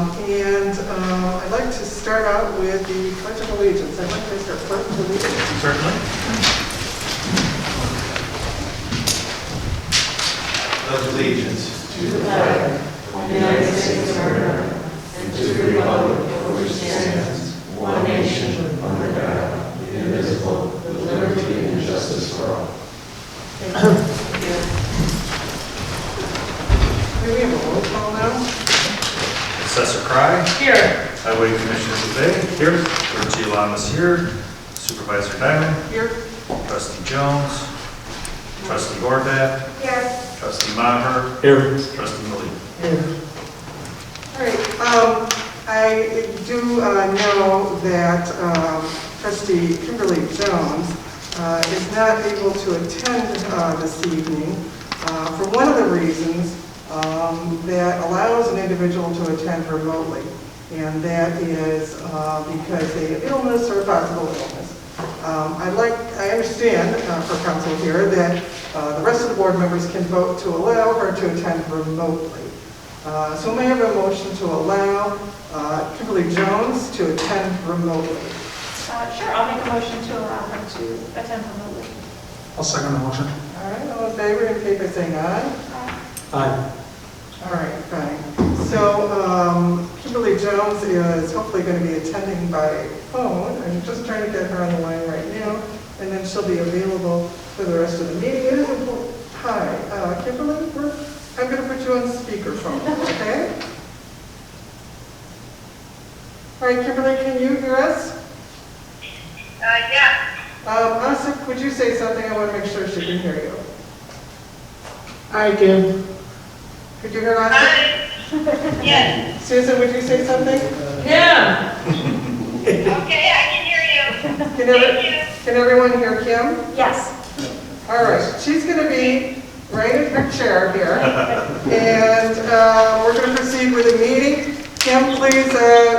I'd like to start out with the Pledge of Allegiance. I'd like to start Pledge of Allegiance. Certainly. Pledge allegiance to the flag of the United States of America and to the republic for which it stands, one nation, under God, indivisible, with liberty and justice for all. Thank you. Do we have a roll call now? Assessor Cry. Here. Highway Commissioner Bouvet. Here. Clerk Giovanni here. Supervisor Diamond. Here. Trustee Jones. Trustee Horvath. Here. Trustee Maher. Here. Trustee Malik. Here. All right. I do know that Trustee Kimberly Jones is not able to attend this evening for one of the reasons that allows an individual to attend remotely, and that is because they have illness or possible illness. I understand for council here that the rest of the board members can vote to allow her to attend remotely. So may I have a motion to allow Kimberly Jones to attend remotely? Sure, I'll make a motion to allow her to attend remotely. I'll second the motion. All right, all in favor, indicate by saying aye. Aye. All right, fine. So Kimberly Jones is hopefully going to be attending by phone. I'm just trying to get her on the line right now, and then she'll be available for the rest of the meeting. It is important. Hi, Kimberly, I'm going to put you on speakerphone, okay? All right, Kimberly, can you hear us? Yeah. Asif, would you say something? I want to make sure she can hear you. I can. Could you hear us? Yes. Susan, would you say something? Yeah. Okay, I can hear you. Thank you. Can everyone hear Kim? Yes. All right, she's going to be right in her chair here, and we're going to proceed with the meeting. Kim, please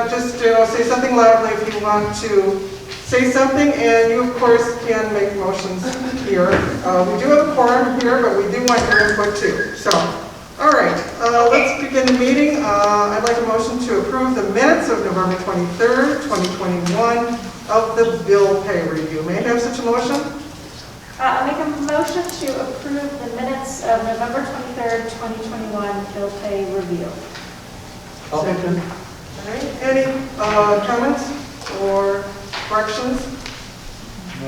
just say something loudly if you want to say something, and you, of course, can make motions here. We do have a quorum here, but we do want your input too. So, all right, let's begin the meeting. I'd like a motion to approve the minutes of November 23rd, 2021 of the bill pay review. May I have such a motion? I'll make a motion to approve the minutes of November 23rd, 2021 bill pay review. Second. All right, any comments or corrections? No.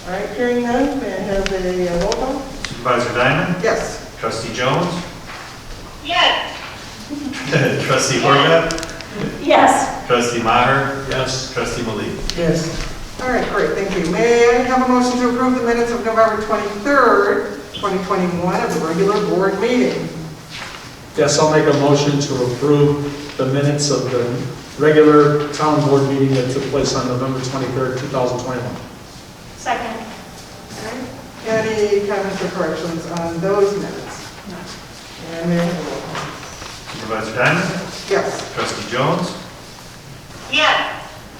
All right, hearing none, may I have a roll call? Supervisor Diamond. Yes. Trustee Jones. Yes. Trustee Horvath. Yes. Trustee Maher. Yes. Trustee Malik. Yes. All right, great, thank you. May I have a motion to approve the minutes of November 23rd, 2021 of the regular board meeting? Yes, I'll make a motion to approve the minutes of the regular town board meeting that took place on November 23rd, 2021. Second. All right. Any comments or corrections on those minutes? No. And may I have a roll call? Supervisor Diamond. Yes. Trustee Jones. Yes.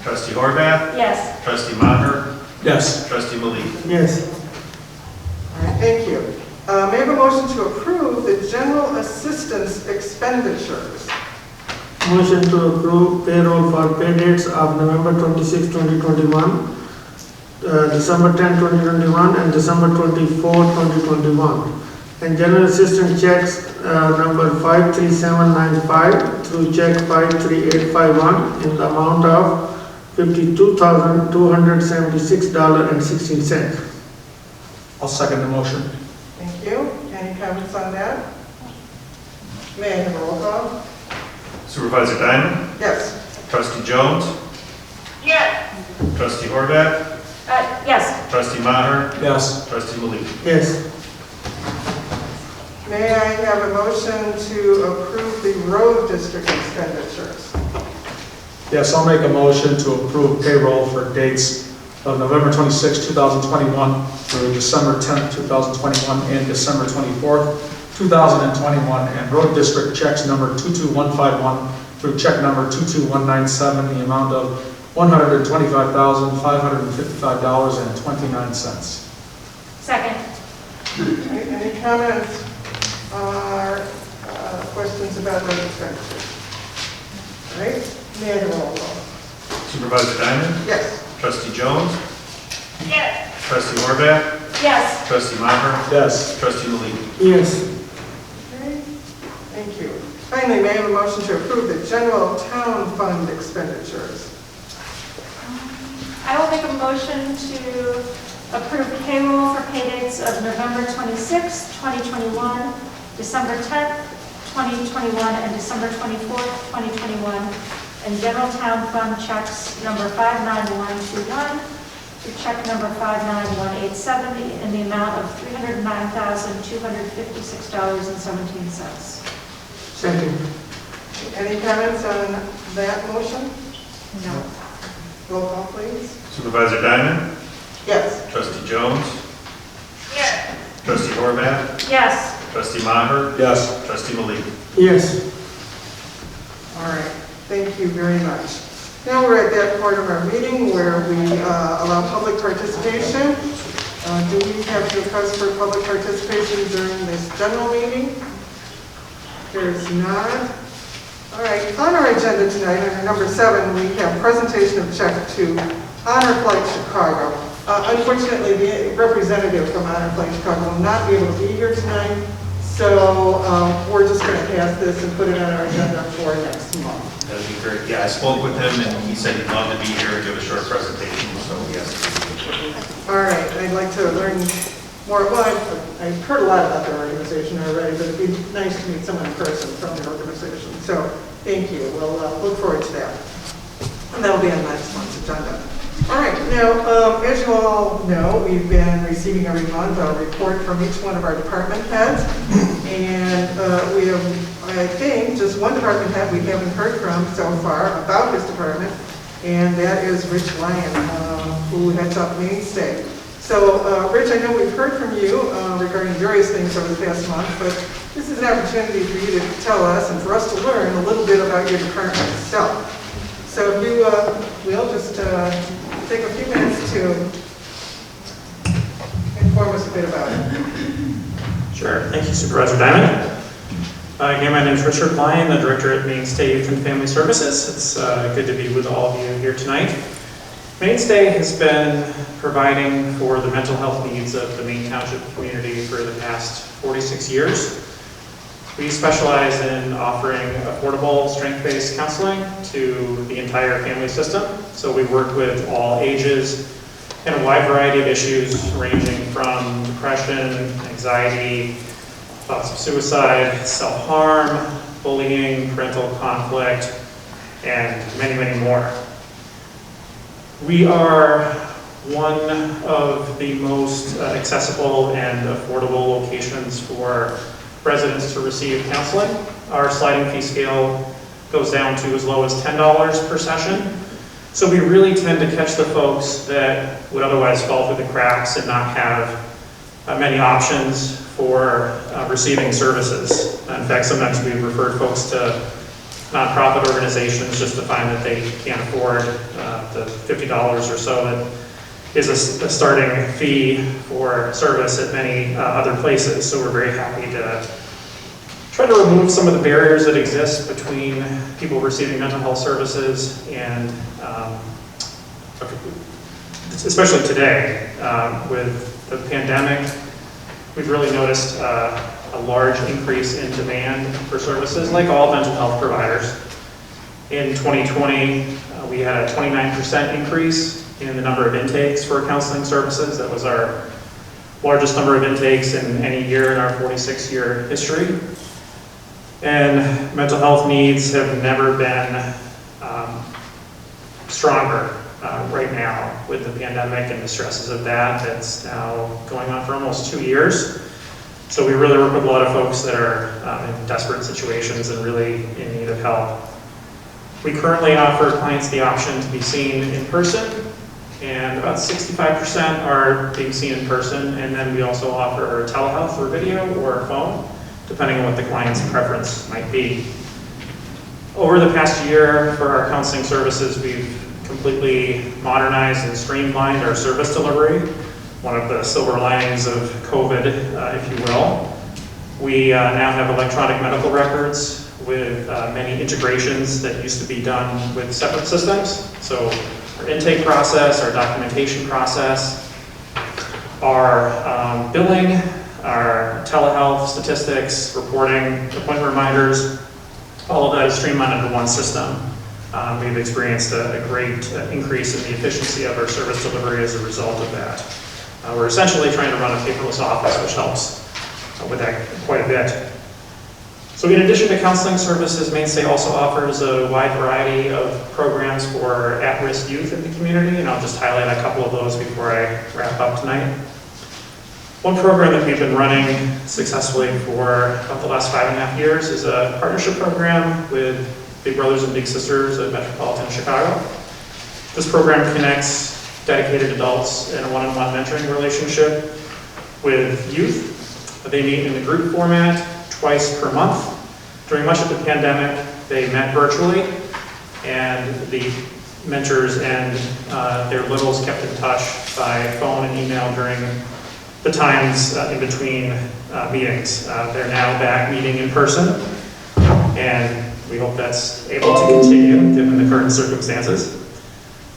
Trustee Horvath. Yes. Trustee Maher. Yes. Trustee Malik. Yes. All right, thank you. May I have a motion to approve the general assistance expenditures? Motion to approve payroll for pay dates of November 26, 2021, December 10, 2021, and December 24, 2021. And general assistance checks number 53795 through check 53851 in the amount of $52,276.16. I'll second the motion. Thank you. Any comments on that? May I have a roll call? Supervisor Diamond. Yes. Trustee Jones. Yes. Trustee Horvath. Yes. Trustee Maher. Yes. Trustee Malik. Yes. May I have a motion to approve the road district expenditures? Yes, I'll make a motion to approve payroll for dates of November 26, 2021 through December 10, 2021 and December 24th, 2021, and road district checks number 22151 through check number 22197 in the amount of $125,555.29. Second. Any comments or questions about those expenditures? All right, may I have a roll call? Supervisor Diamond? Yes. Trustee Jones? Yes. Trustee Horvath? Yes. Trustee Maher? Yes. Trustee Malik? Yes. Okay, thank you. Finally, may I have a motion to approve the general town fund expenditures? I will make a motion to approve payroll for pay dates of November 26th, 2021, December 10th, 2021, and December 24th, 2021, and general town fund checks number 59121 to check number 59187 in the amount of $309,256.17. Second. Any comments on that motion? No. Roll call, please. Supervisor Diamond? Yes. Trustee Jones? Yes. Trustee Horvath? Yes. Trustee Maher? Yes. Trustee Malik? Yes. All right, thank you very much. Now we're at that part of our meeting where we allow public participation. Do we have requests for public participation during this general meeting? There's not. All right, on our agenda tonight, under number 7, we have presentation of check to Honor Flight Chicago. Unfortunately, the representative from Honor Flight Chicago will not be able to be here tonight, so we're just going to pass this and put it on our agenda for next month. That would be great. Yeah, I spoke with him and he said he'd love to be here and give a short presentation, so yes. All right, I'd like to learn more. Well, I've heard a lot about the organization already, but it'd be nice to meet someone in person from the organization. So thank you. We'll look forward to that. And that'll be on next month's agenda. All right, now, as you all know, we've been receiving every month a report from each one of our department heads. And we have, I think, just one department head we haven't heard from so far about his department, and that is Rich Lyon, who heads up Mainstay. So, Rich, I know we've heard from you regarding various things over the past month, but this is an opportunity for you to tell us and for us to learn a little bit about your department itself. So if you will just take a few minutes to inform us a bit about it. Sure. Thank you, Supervisor Diamond. Again, my name is Richard Lyon, the Director at Mainstay Youth and Family Services. It's good to be with all of you here tonight. Mainstay has been providing for the mental health needs of the Maine Township community for the past 46 years. We specialize in offering affordable strength-based counseling to the entire family system. So we work with all ages and a wide variety of issues ranging from depression, anxiety, thoughts of suicide, self-harm, bullying, parental conflict, and many, many more. We are one of the most accessible and affordable locations for residents to receive counseling. Our sliding fee scale goes down to as low as $10 per session. So we really tend to catch the folks that would otherwise fall through the cracks and not have many options for receiving services. In fact, sometimes we've referred folks to nonprofit organizations just to find that they can't afford the $50 or so that is a starting fee for service at many other places. So we're very happy to try to remove some of the barriers that exist between people receiving mental health services and especially today with the pandemic, we've really noticed a large increase in demand for services like all mental health providers. In 2020, we had a 29% increase in the number of intakes for counseling services. That was our largest number of intakes in any year in our 46-year history. And mental health needs have never been stronger right now with the pandemic and the stresses of that. That's now going on for almost 2 years. So we really work with a lot of folks that are in desperate situations and really in need of help. We currently offer clients the option to be seen in person, and about 65% are being seen in person, and then we also offer telehealth or video or phone, depending on what the client's preference might be. Over the past year for our counseling services, we've completely modernized and streamlined our service delivery. One of the silver linings of COVID, if you will. We now have electronic medical records. with many integrations that used to be done with separate systems. So our intake process, our documentation process, our billing, our telehealth statistics, reporting, appointment reminders, all of that is streamlined into one system. We've experienced a great increase in the efficiency of our service delivery as a result of that. We're essentially trying to run a paperless office, which helps with that quite a bit. So in addition to counseling services, Mainstay also offers a wide variety of programs for at-risk youth in the community, and I'll just highlight a couple of those before I wrap up tonight. One program that we've been running successfully for about the last 5.5 years is a partnership program with Big Brothers and Big Sisters at Metropolitan Chicago. This program connects dedicated adults in a one-on-one mentoring relationship with youth. They meet in a group format twice per month. During much of the pandemic, they met virtually, and the mentors and their littles kept in touch by phone and email during the times in between meetings. They're now back meeting in person, and we hope that's able to continue given the current circumstances.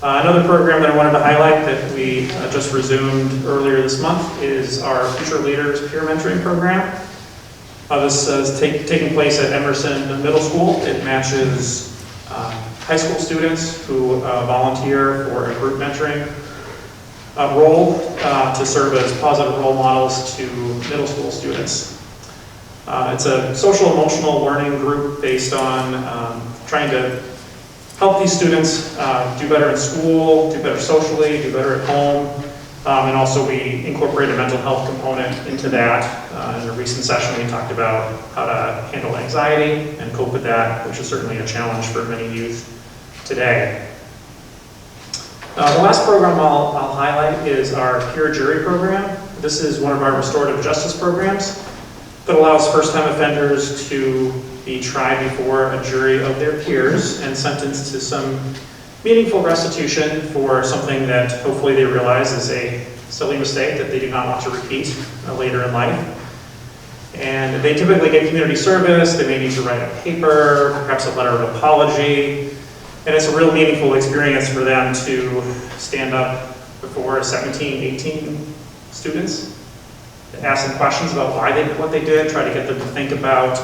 Another program that I wanted to highlight that we just resumed earlier this month is our Future Leaders Peer Mentoring Program. This is taking place at Emerson Middle School. It matches high school students who volunteer for a group mentoring role to serve as positive role models to middle school students. It's a social emotional learning group based on trying to help these students do better in school, do better socially, do better at home, and also we incorporate a mental health component into that. In a recent session we talked about how to handle anxiety and cope with that, which is certainly a challenge for many youth today. The last program I'll highlight is our peer jury program. This is one of our restorative justice programs that allows first-time offenders to be tried before a jury of their peers and sentenced to some meaningful restitution for something that hopefully they realize is a silly mistake that they do not want to repeat later in life. And they typically get community service. They may need to write a paper, perhaps a letter of apology, and it's a real meaningful experience for them to stand up before 17, 18 students, ask them questions about why they did what they did, try to get them to think about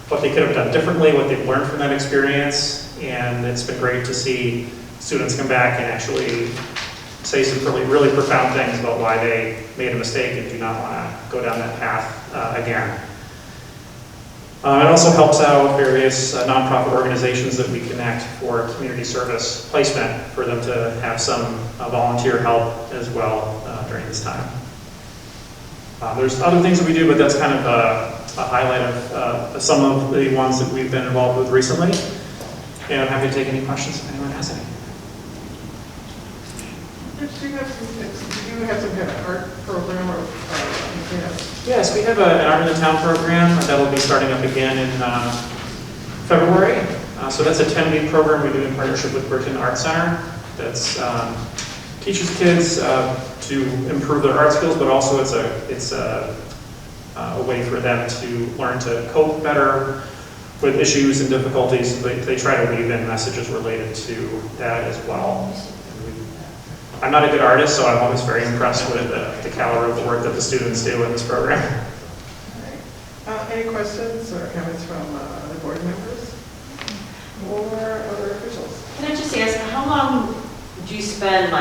what they could have done differently, what they've learned from that experience. And it's been great to see students come back and actually say some really profound things about why they made a mistake and do not want to go down that path again. It also helps out various nonprofit organizations that we connect for community service placement for them to have some volunteer help as well during this time. There's other things that we do, but that's kind of a highlight of some of the ones that we've been involved with recently. And I'm happy to take any questions if anyone has any. Do you have some kind of art program or anything else? Yes, we have an Art in the Town program that will be starting up again in February. So that's a 10-week program we do in partnership with Burton Art Center. That's teaches kids to improve their art skills, but also it's a way for them to learn to cope better with issues and difficulties. They try to weave in messages related to that as well. I'm not a good artist, so I'm always very impressed with the caliber of the work that the students do in this program. Any questions or comments from the board members or other officials? Can I just ask, how long do you spend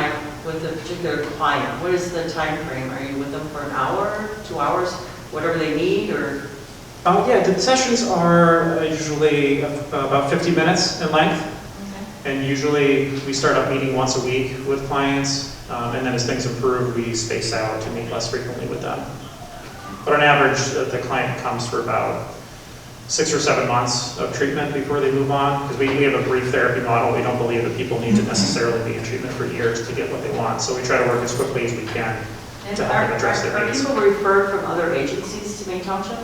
with a particular client? What is the time frame? Are you with them for an hour, 2 hours, whatever they need, or? Yeah, the sessions are usually about 50 minutes in length. And usually we start up meeting once a week with clients, and then as things improve, we space out to meet less frequently with them. But on average, the client comes for about 6 or 7 months of treatment before they move on, because we have a brief therapy model. We don't believe that people need to necessarily be in treatment for years to get what they want, so we try to work as quickly as we can to help them address their needs. Are people referred from other agencies to Maine Township?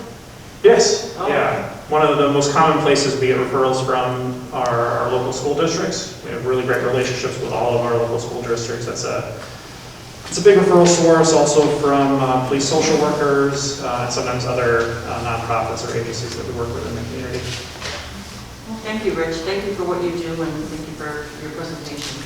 Yes, Oh. yeah. One of the most common places we get referrals from are our local school districts. We have really great relationships with all of our local school districts. It's a big referral source, also from police social workers, and sometimes other nonprofits or agencies that we work with in the community. Thank you, Rich. Thank you for what you do, and thank you for your presentation.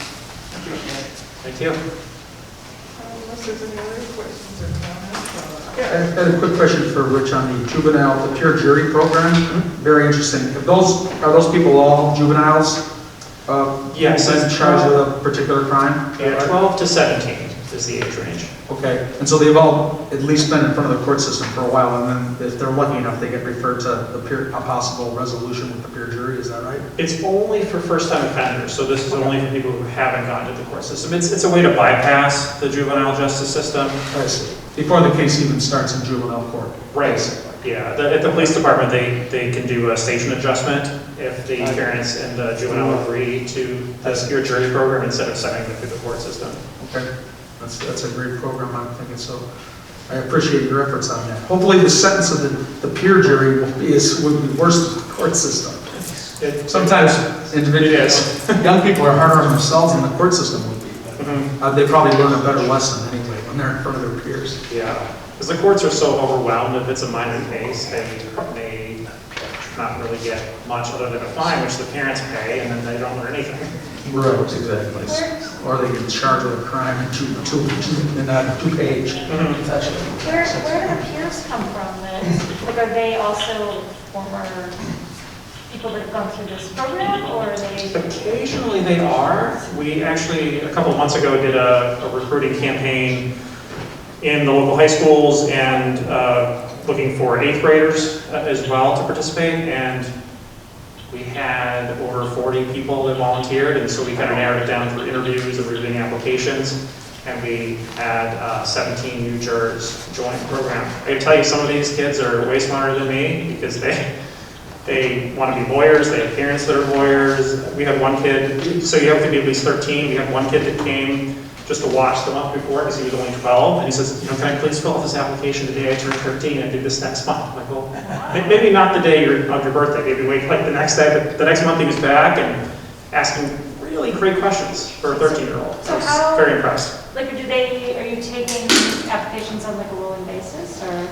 Appreciate it. Thank you. Unless there's any other questions or comments? I had a quick question for Rich on the juvenile, the peer jury program. Very interesting. Are those people all juveniles? Yes. In charge of a particular crime? Yeah, 12 to 17 is the age range. Okay, and so they've all at least been in front of the court system for a while, and then if they're lucky enough, they get referred to a possible resolution with the peer jury, is that right? It's only for first-time offenders, so this is only for people who haven't gone to the court system. It's a way to bypass the juvenile justice system. I see. Before the case even starts in juvenile court. Right. Yeah, at the police department, they can do a station adjustment if the parents and the juvenile agree to this peer jury program instead of sending them through the court system. Okay, that's a great program, I'm thinking, so I appreciate your efforts on that. Hopefully the sentence of the peer jury would be worse than the court system. Sometimes individuals, young people are harder on themselves than the court system would be. They probably learn a better lesson anyway when they're in front of their peers. Yeah, because the courts are so overwhelmed. If it's a minor case, they not really get much other than a fine, which the parents pay, and then they don't learn anything. Right, exactly. Or they get charged with a crime in two page. Where do the peers come from then? Like, are they also former people that have gone through this program, or are they? Occasionally they are. We actually, a couple of months ago, did a recruiting campaign in the local high schools and looking for 8th graders as well to participate, and we had over 40 people that volunteered, and so we kind of narrowed it down through interviews and reviewing applications, and we had 17 new jurors join the program. I can tell you some of these kids are way smarter than me because they want to be lawyers, they have parents that are lawyers. We had one kid, so you have to be at least 13, we had one kid that came just to watch the month before because he was only 12, and he says, you know, can I please fill out this application today? I turned 13 and do this next month. I'm like, well, maybe not the day of your birthday, maybe wait like the next day, but the next month he was back and asking really great questions for a 13-year-old. So I was very impressed. Like, are you taking applications on like a rolling basis, or?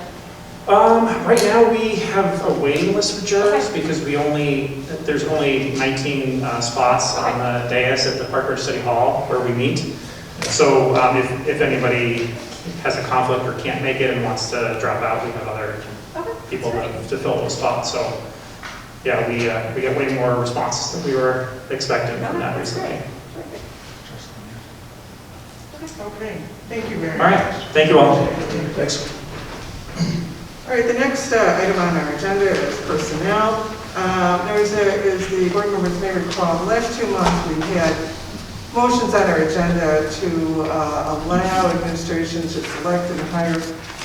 Right now we have a waiting list for jurors because there's only 19 spots on the dais at the Park City Hall where we meet. So if anybody has a conflict or can't make it and wants to drop out, we have other people to fill those spots. So yeah, we get way more responses than we were expecting from that recently. Okay, thank you very All much. right, thank you all. Thanks. All right, the next item on our agenda is personnel. As the board members may recall, the last 2 months we had motions on our agenda to allow administration to select and hire a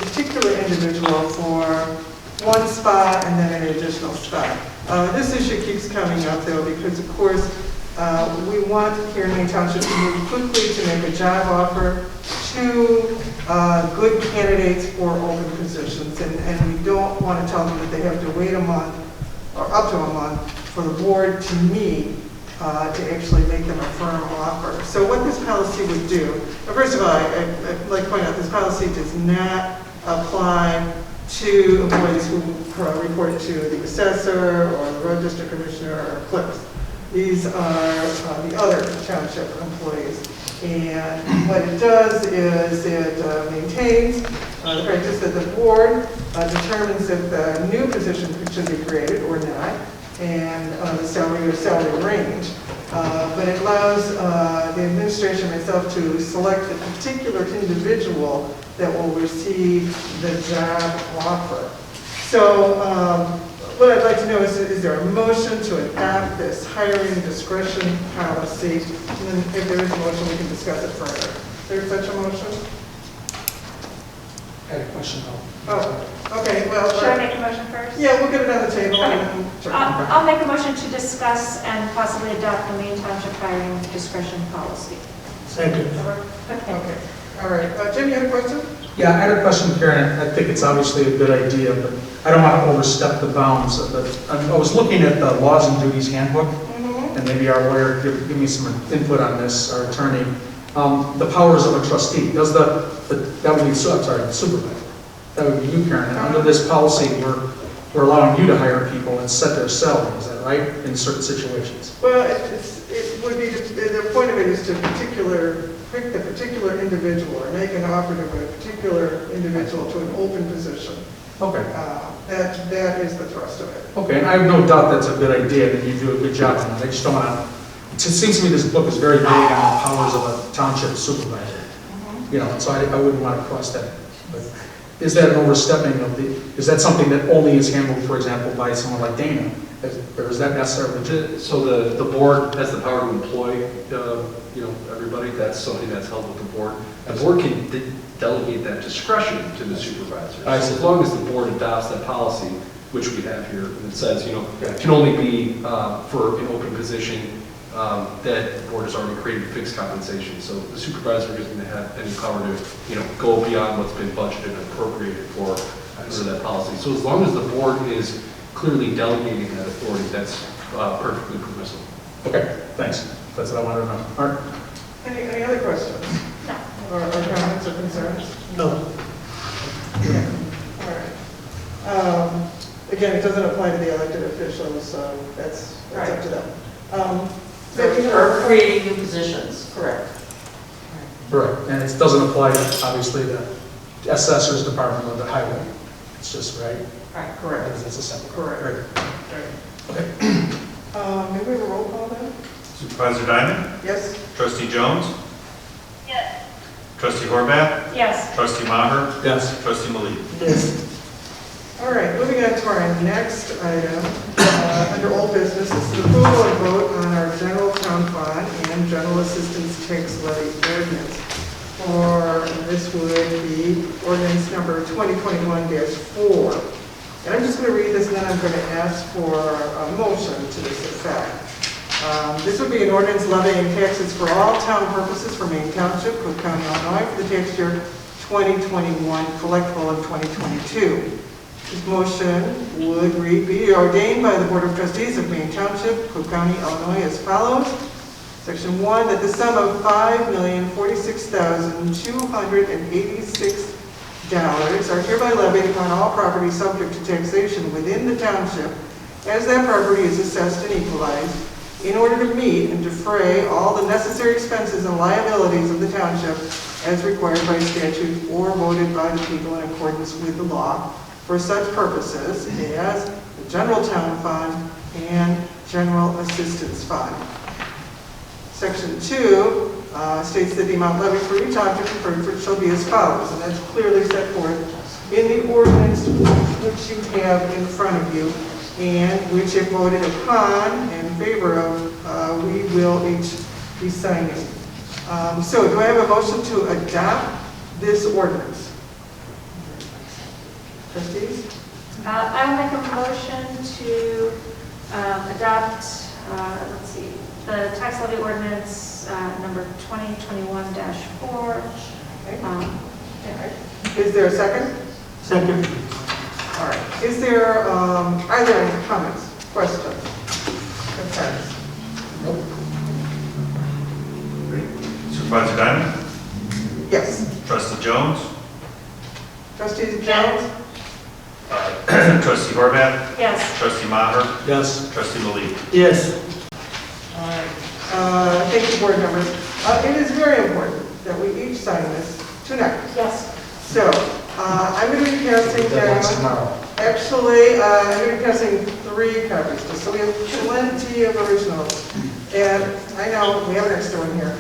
particular individual for one spot and then an additional spot. This issue keeps coming up though because of course we want here in Maine Township to move quickly to make a job offer to good candidates for open positions, and we don't want to tell them that they have to wait a month or up to a month for the board to meet to actually make them a firm offer. So what this policy would do, first of all, I'd like to point out this policy does not apply to employees who report to the assessor or the road district commissioner or clerks. These are the other township employees. And what it does is it maintains the practice that the board determines if the new position should be created or not, and the salary or salary range. But it allows the administration myself to select a particular individual that will receive the job offer. So what I'd like to know is there a motion to adopt this hiring discretion policy? And then if there is a motion, we can discuss it further. Is there such a motion? I had a question though. Oh, okay, well. Should I make a motion first? Yeah, we'll get it on the table. Okay. And then, I'll make a motion to discuss and possibly adopt the Maine Township hiring discretion policy. Second. Okay, all right. Jim, you had a question? Yeah, I had a question, Karen. I think it's obviously a good idea, but I don't want to overstep the bounds. I was looking at the Laws and Duties Handbook, and maybe our lawyer give me some input on this, our attorney. The powers of a trustee. Does that would be, I'm sorry, the supervisor. That would be you, Karen. And under this policy, we're allowing you to hire people and set their salary, is that right, in certain situations? Well, it would be, the point of it is to pick the particular individual or make an offer to a particular individual to an open position. Okay. That is the thrust of it. Okay, and I have no doubt that's a good idea, and you do a good job on that. I just don't want to, it seems to me this book is very vague on the powers of a township supervisor. You know, so I wouldn't want to cross that. But is that an overstepping of the, is that something that only is handled, for example, by someone like Dana? Or is that necessarily? So the board has the power to employ, everybody. That's something that's held with the board. The board can delegate that discretion to the supervisor. So as long as the board adopts that policy, which we have here, and it says, it can only be for an open position that the board has already created fixed compensation. So the supervisor isn't going to have any power to, go beyond what's been budgeted and appropriated for under that policy. So as long as the board is clearly delegating that authority, that's perfectly permissible. Okay, thanks. That's what I wanted to know. All right. Any other questions? No. Or comments or concerns? No. Yeah. All right. Again, it doesn't apply to the elected officials, so that's up to them. Or creating new positions. Correct. Right, and it doesn't apply to, obviously, the assessor's department or the highway. It's just, right? Right. Correct. It's a separate. Correct. Right. Okay. Maybe we have a roll call then? Supervisor Diamond? Yes? Trustee Jones? Yes. Trustee Horvath? Yes. Trustee Maher? Yes. Trustee Malik? Yes. All right, moving on to our next item, under old business, this is approval and vote on our general town fund and general assistance tax levy ordinance. Or this would be ordinance number 2021-4. And I'm just going to read this and then I'm going to ask for a motion to this effect. This would be an ordinance levying taxes for all town purposes for Maine Township, Cook County, Illinois, for the tax year 2021, collectible in 2022. This motion would read, be ordained by the Board of Trustees of Maine Township, Cook County, Illinois, as follows. Section 1, that the sum of $5,046,286 are hereby levied upon all property subject to taxation within the township as that property is assessed and equalized in order to meet and defray all the necessary expenses and liabilities of the township as required by statute or voted by the people in accordance with the law for such purposes as the general town fund and general assistance fund. Section 2 states that the amount levied for each object referred to shall be as follows, and that's clearly set forth in the ordinance which you have in front of you and which, if voted upon in favor of, we will each be signing. So do I have a motion to adopt this ordinance? Trustees? I will make a motion to adopt, let's see, the tax levy ordinance number 2021-4. Is there a second? Second. All right. Is there, are there any comments, questions, concerns? Nope. Supervisor Diamond? Yes. Trustee Jones? Trustee Jones? Trustee Horvath? Yes. Trustee Maher? Yes. Trustee Malik? Yes. All right. Thank you, board members. It is very important that we each sign this tonight. Yes. So, I'm going to be passing Deadline's down, tomorrow. actually, I'm going to be passing 3 copies, just so we have plenty of originals. And I know, we have an extra one here.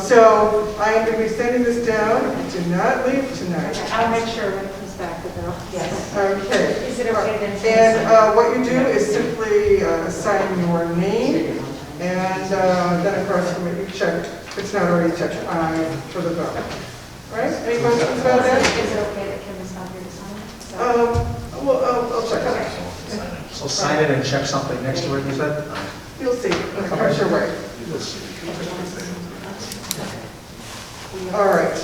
So, I am going to be sending this down. Do not leave tonight. I'll make sure when it comes back that they're all. Yes. Okay. Is it okay then? And what you do is simply sign your name, and then across from it, you check, if it's not already checked, for the vote. All right, any questions about that? Is it okay that Kim is not here to sign? Well, I'll check it. So sign it and check something next to it, you said? You'll see, I'm sure way. All right.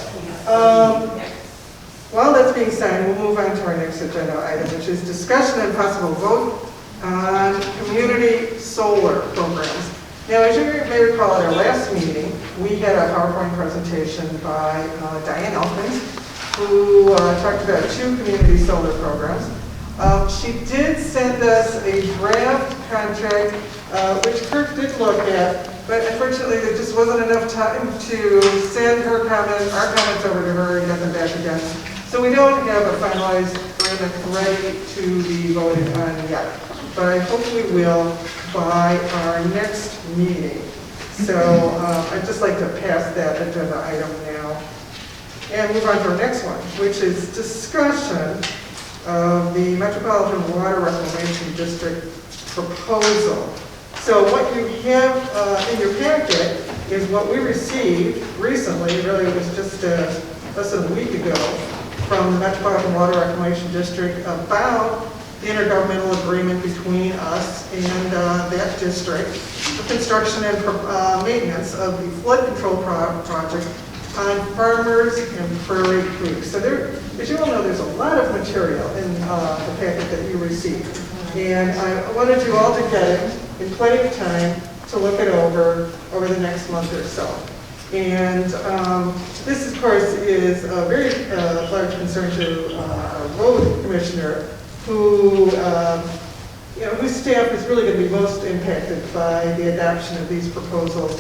While that's being signed, we'll move on to our next agenda item, which is discussion and possible vote on community solar programs. Now, as you may recall, at our last meeting, we had a PowerPoint presentation by Diane Elkins, who talked about 2 community solar programs. She did send us a draft contract, which Kirk did look at, but unfortunately there just wasn't enough time to send our comments over to her and get them back again. So we don't have a finalized agreement ready to be voted on yet, but I hope we will by our next meeting. So I'd just like to pass that agenda item now and move on to our next one, which is discussion of the Metropolitan Water Reclamation District proposal. So what you have in your packet is what we received recently, really it was just less than a week ago, from the Metropolitan Water Reclamation District about the intergovernmental agreement between us and that district for construction and maintenance of the flood control project on Farmers and Prairie Creek. So there, as you all know, there's a lot of material in the packet that you received. And I wanted you all to get it in plenty of time to look it over the next month or so. And this, of course, is a very large concern to our road commissioner, who, whose staff is really going to be most impacted by the adoption of these proposals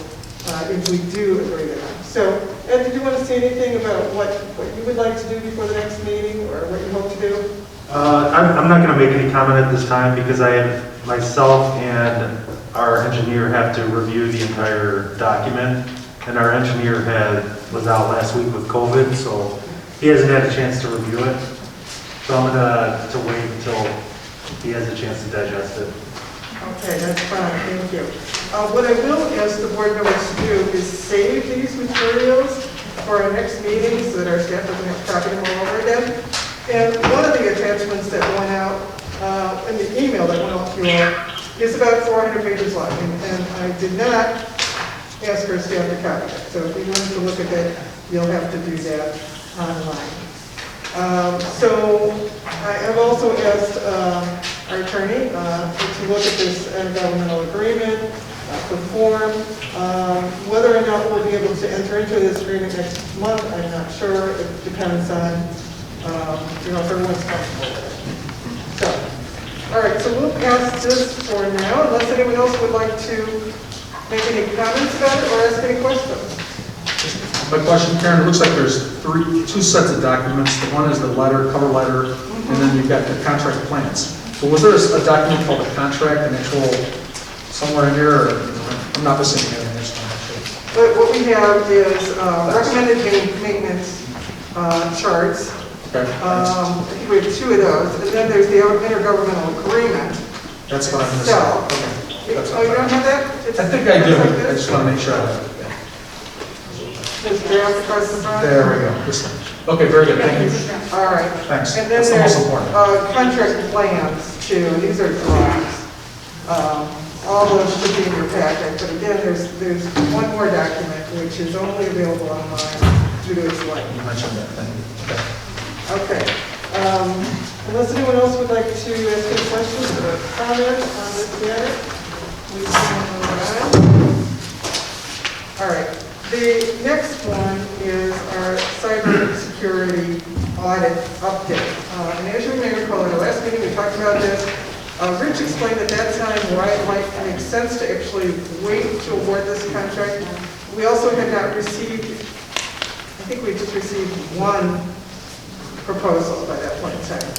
if we do agree to them. So, Ed, did you want to say anything about what you would like to do before the next meeting, or what you hope to do? I'm not going to make any comment at this time because myself and our engineer have to review the entire document, and our engineer was out last week with COVID, so he hasn't had a chance to review it. So I'm going to wait until he has a chance to digest it. Okay, that's fine, thank you. What I will ask the board members to do is save these materials for our next meeting so that our staff doesn't have to copy them all over again. And one of the attachments that went out in the email that went out to you all is about 400 pages long, and I did not ask our staff to copy it. So if you wanted to look at that, you'll have to do that online. So I have also asked our attorney to look at this intergovernmental agreement, the form. Whether or not we'll be able to enter into this agreement next month, I'm not sure. It depends on, if everyone's comfortable with it. So, all right, so we'll pass this for now, unless anyone else would like to make any comments about it or ask any questions. My question, Karen, it looks like there's two sets of documents. The one is the cover letter, and then you've got the contract plans. So was there a document called a contract, an actual, somewhere in here, or I'm not missing anything? But what we have is recommended maintenance charts. Okay. I think we have 2 of those, and then there's the intergovernmental agreement. That's what I'm missing. So, Okay. oh, you don't have that? I think I do. I just want to make sure I have it. There's draft across the front. There we go. This one. Okay, very good. Thank you. All right. Thanks. And then That's the there's most important. contract plans too. These are drawings. All those should be in your packet. But again, there's one more document which is only available online due to its length. You mentioned that. Thank you. Okay. Okay. Unless anyone else would like to ask any questions or comment on this matter, we can move on. All right. The next one is our cybersecurity audit update. And as you may recall, in the last meeting we talked about this. Rich explained at that time why it might make sense to actually wait to award this contract. We also had not received, I think we just received one proposal by that point in time.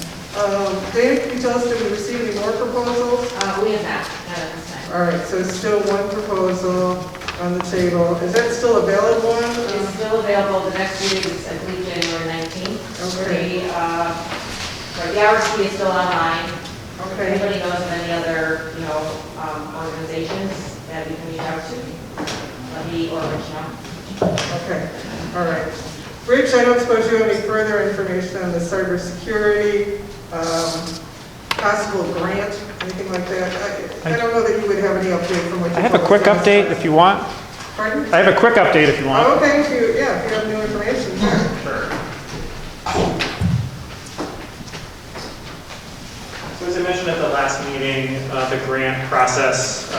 Dana, can you tell us, did we receive any more proposals? We have not at this time. All right, so still one proposal on the table. Is that still a valid one? It's still available. The next meeting is, I believe, January 19th. Okay. The RFP is still online. If Okay. anybody knows of any other, organizations that we can reach out to, let me or Rich know. Okay, all right. Rich, I don't suppose you have any further information on the cybersecurity, possible grant, anything like that? I don't know that you would have any update from what you I have a quick update if you want. Pardon? I have a quick update if you want. Oh, okay, if you have new information. Sure. So as I mentioned at the last meeting, the grant process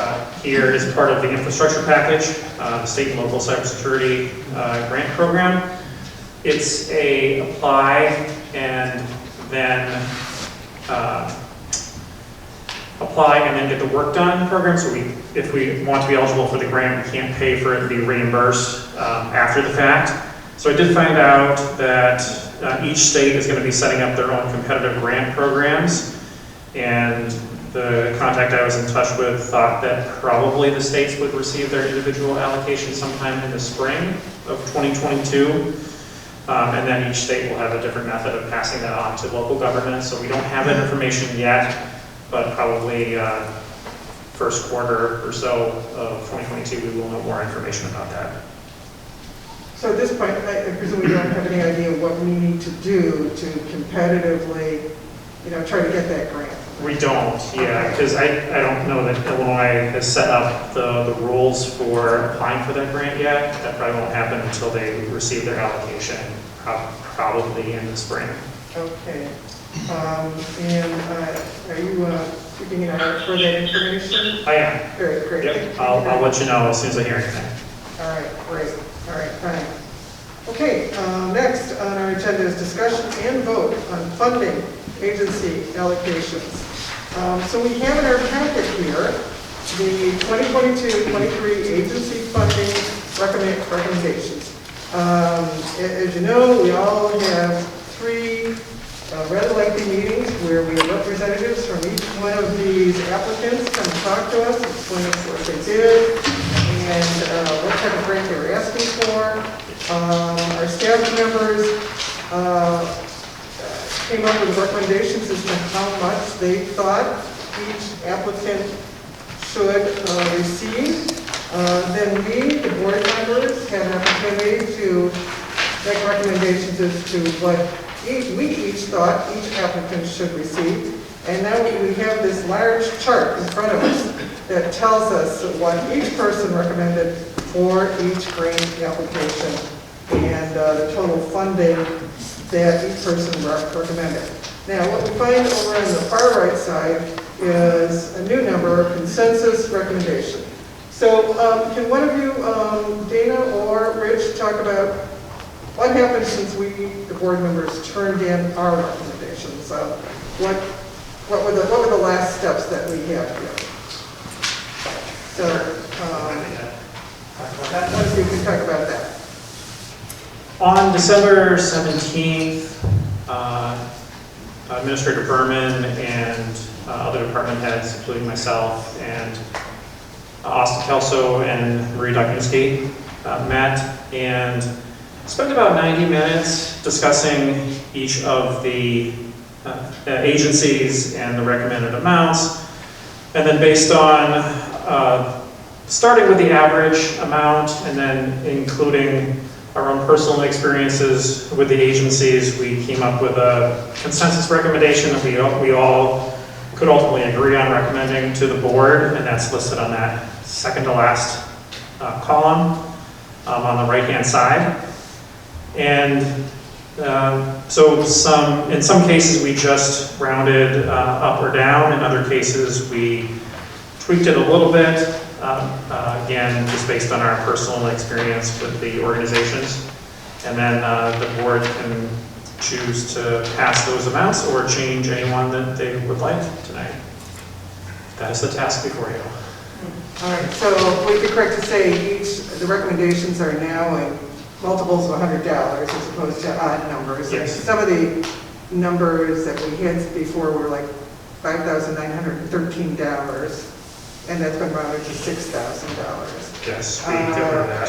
here is part of the infrastructure package, the state and local cybersecurity grant program. It's a apply and then apply and then get the work done program. So if we want to be eligible for the grant, we can't pay for it and be reimbursed after the fact. So I did find out that each state is going to be setting up their own competitive grant programs, and the contact I was in touch with thought that probably the states would receive their individual allocation sometime in the spring of 2022. And then each state will have a different method of passing that on to local governments. So we don't have that information yet, but probably first quarter or so of 2022, we will know more information about that. So at this point, I presume we don't have any idea what we need to do to competitively, try to get that grant. We don't, yeah, because I don't know that Illinois has set up the rules for applying for that grant yet. That probably won't happen until they receive their allocation, probably in the spring. Okay. And are you keeping an eye out for that information? I am. Great, great. Yep, I'll let you know as soon as I hear anything. All right, great. All right, fine. Okay, next on our agenda is discussion and vote on funding agency allocations. So we have in our packet here the 2022-23 agency funding recommendations. As you know, we all have 3 rather lengthy meetings where we have representatives from each one of these applicants come talk to us, explain what they did, and what type of grant they were asking for. Our staff members came up with recommendations as to how much they thought each applicant should receive. Then we, the board members, had an opportunity to make recommendations as to what we each thought each applicant should receive. And now we have this large chart in front of us that tells us what each person recommended for each grant application and the total funding that each person recommended. Now, what we find over on the far right side is a new number, consensus recommendation. So can one of you, Dana or Rich, talk about what happened since we, the board members, turned in our recommendations? What were the last steps that we had here? So, one of you can talk about that. On December 17th, Administrator Berman and other department heads, including myself and Austin Kelso and Marie Dukinski, met and spent about 90 minutes discussing each of the agencies and the recommended amounts. And then based on starting with the average amount and then including our own personal experiences with the agencies, we came up with a consensus recommendation that we all could ultimately agree on recommending to the board, and that's listed on that second to last column on the right-hand side. And so in some cases we just rounded up or down. In other cases we tweaked it a little bit. Again, just based on our personal experience with the organizations. And then the board can choose to pass those amounts or change any one that they would like tonight. That is the task before you. All right, so would it be correct to say the recommendations are now in multiples of $100 as opposed to odd numbers? Yes. Some of the numbers that we had before were like $5,913. And that's been rounded to $6,000. Yes, we covered that.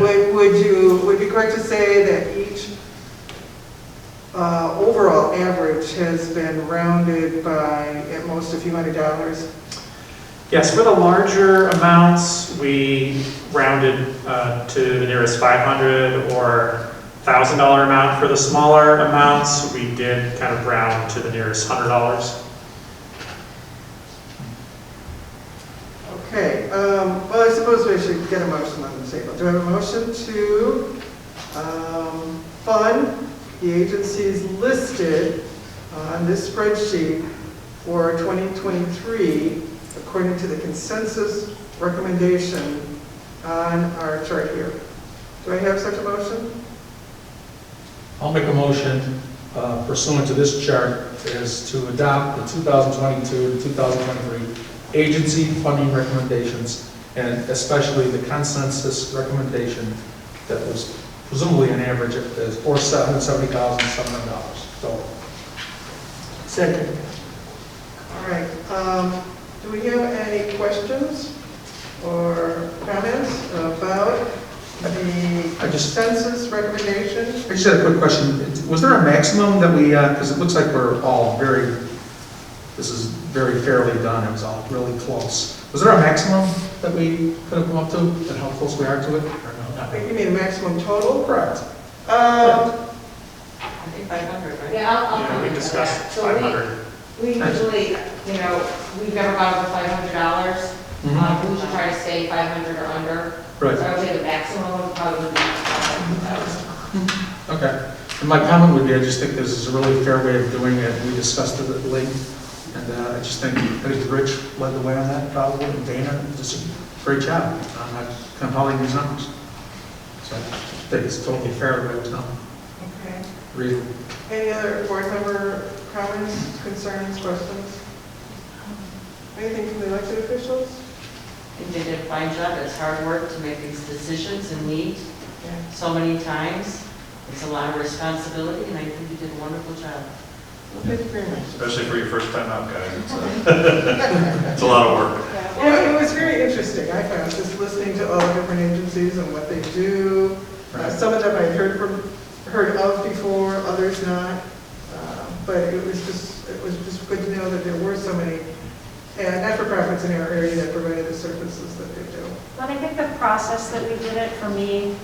Would it be correct to say that each overall average has been rounded by at most a few $100s? Yes, for the larger amounts, we rounded to the nearest 500 or $1,000 amount. For the smaller amounts, we did kind of round to the nearest $100. Okay, well, I suppose we should get a motion on the table. Do I have a motion to fund the agencies listed on this spreadsheet for 2023 according to the consensus recommendation on our chart here? Do I have such a motion? I'll make a motion pursuant to this chart is to adopt the 2022 to 2023 agency funding recommendations, and especially the consensus recommendation that was presumably an average of $470,700. So, Second. All right, do we have any questions or comments about the census recommendation? I just had a quick question. Was there a maximum that we, because it looks like we're all this is very fairly done, it was all really close. Was there a maximum that we could have come up to, and how close we are to it? Or no? You mean maximum total? Correct. I think 500, right? Yeah, I'll Yeah, we comment on discussed that. So 500. we usually, we've never gone over $500. We usually try to stay 500 or under. Right. So I would say the maximum would probably be 500,000. Okay. And my comment would be, I just think this is a really fair way of doing it. We discussed it at length, and I just think Rich led the way on that, probably, and Dana, just a great job on compiling these numbers. So I think it's totally fair the way it was done. Okay. Reasonable. Any other board member comments, concerns, questions? Anything from the elected officials? I think they did a fine job. It's hard work to make these decisions and meet so many times. It's a lot of responsibility, and I think you did a wonderful job. Well, thank you very much. Especially for your first time out, guys. It's a lot of work. It was very interesting, I found, just listening to all the different agencies and what they do. Some of them I'd heard of before, others not. But it was just good to know that there were so many not-for-profits in our area that provided the services that they do. But I think the process that we did it, for me,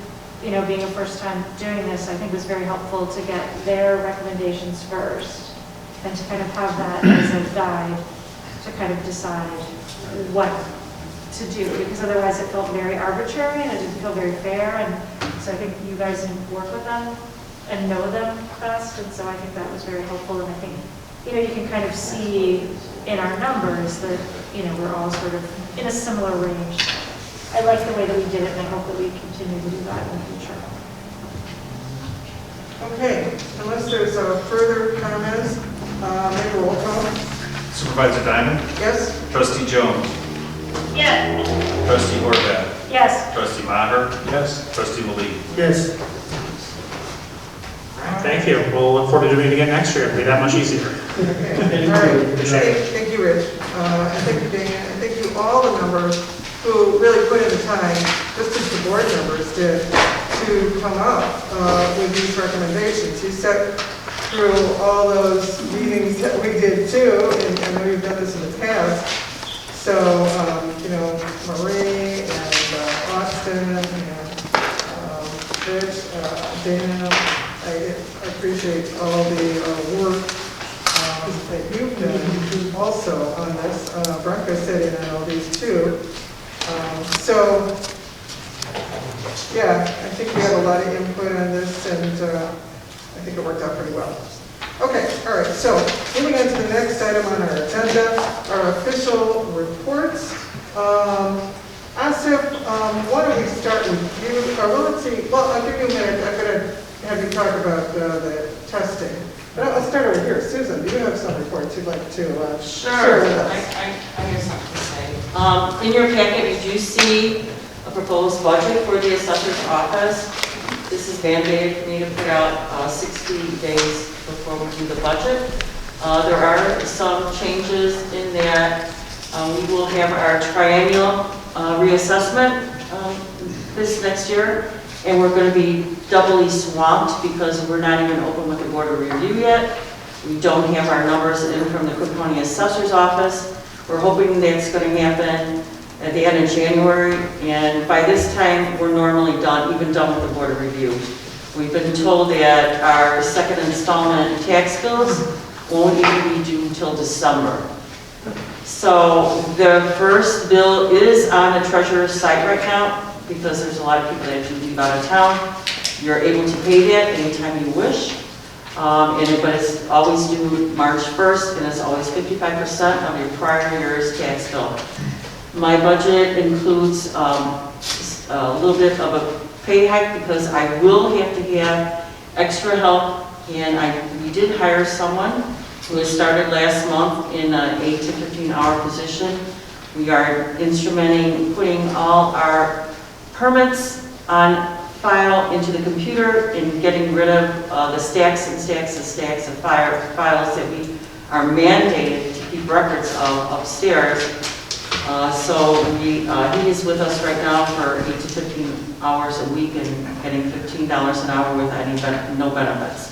being a first time doing this, I think was very helpful to get their recommendations first and to kind of have that as a guide to kind of decide what to do, because otherwise it felt very arbitrary and it didn't feel very fair. And so I think you guys work with them and know them best, and so I think that was very helpful. And I think you can kind of see in our numbers that we're all sort of in a similar range. I like the way that we did it, and I hope that we continue to do that in the future. Okay, unless there's further comments, make a roll call. Supervisor Diamond? Yes? Trustee Jones? Yes. Trustee Horvath? Yes. Trustee Maher? Yes. Trustee Malik? Yes. Thank you. We'll look forward to doing it again next year. It'll be that much easier. Okay. All right. Thank you, Rich. And thank you, Dana. And thank you, all the members who really put in the time, just as the board members did, to come up with these recommendations. You sat through all those meetings that we did too, and I know you've done this in the past. So, Marie and Austin and Rich, Dana, I appreciate all the work that you've done also on this. Bronco sat in on all these too. I think we had a lot of input on this, and I think it worked out pretty well. Okay, all right, so moving on to the next item on our agenda, our official reports. Asif, why don't we start with you? Let's see, I'll give you a minute. I'm going to have you talk about the testing. But I'll start over here. Susan, do you have some reports you'd like to share with us? I have something to say. In your packet, did you see a proposed budget for the assessor's office? This is mandated for me to put out 60 days before we do the budget. There are some changes in that we will have our triennial reassessment this next year, and we're going to be doubly swamped because we're not even open with the board of review yet. We don't have our numbers in from the Cook County Assessor's Office. We're hoping that's going to happen at the end of January, and by this time, we're normally done with the board of review. We've been told that our second installment tax bills won't even be due until December. So the first bill is on the treasurer's site right now because there's a lot of people that actually leave out of town. You're able to pay that anytime you wish. But it's always due March 1st, and it's always 55% of your prior year's tax bill. My budget includes a little bit of a pay hike because I will have to have extra help, and we did hire someone We started last month in an 8 to 15-hour position. We are instrumenting putting all our permits on file into the computer and getting rid of the stacks and stacks and stacks of files that we are mandated to keep records of upstairs. So he is with us right now for 8 to 15 hours a week and getting $15 an hour with no benefits.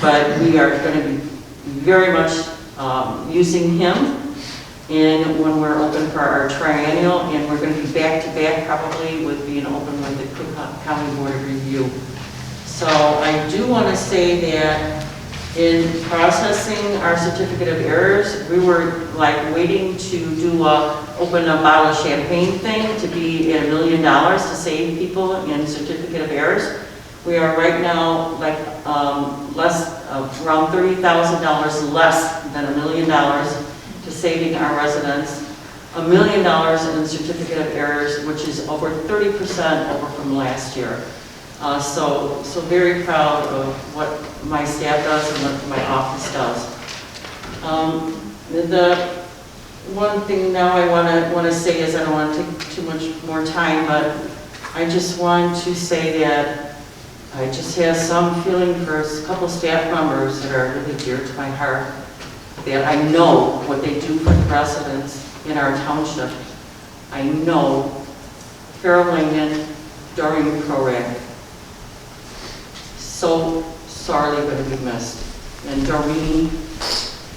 But we are going to be very much using him when we're open for our triennial, and we're going to be back-to-back probably with being open with the Cook County Board of Review. So I do want to say that in processing our certificate of errors, we were like waiting to open a bottle of champagne thing to be at $1 million to save people in certificate of errors. We are right now like around $30,000 less than $1 million to saving our residents, $1 million in certificate of errors, which is over 30% over from last year. So very proud of what my staff does and what my office does. The one thing now I want to say is, I don't want to take too much more time, but I just want to say that I just have some feeling for a couple staff members that are really dear to my heart, that I know what they do for the residents in our township. I know Farrell Langan, Doreen Prorak, so sorely going to be missed. And Doreen,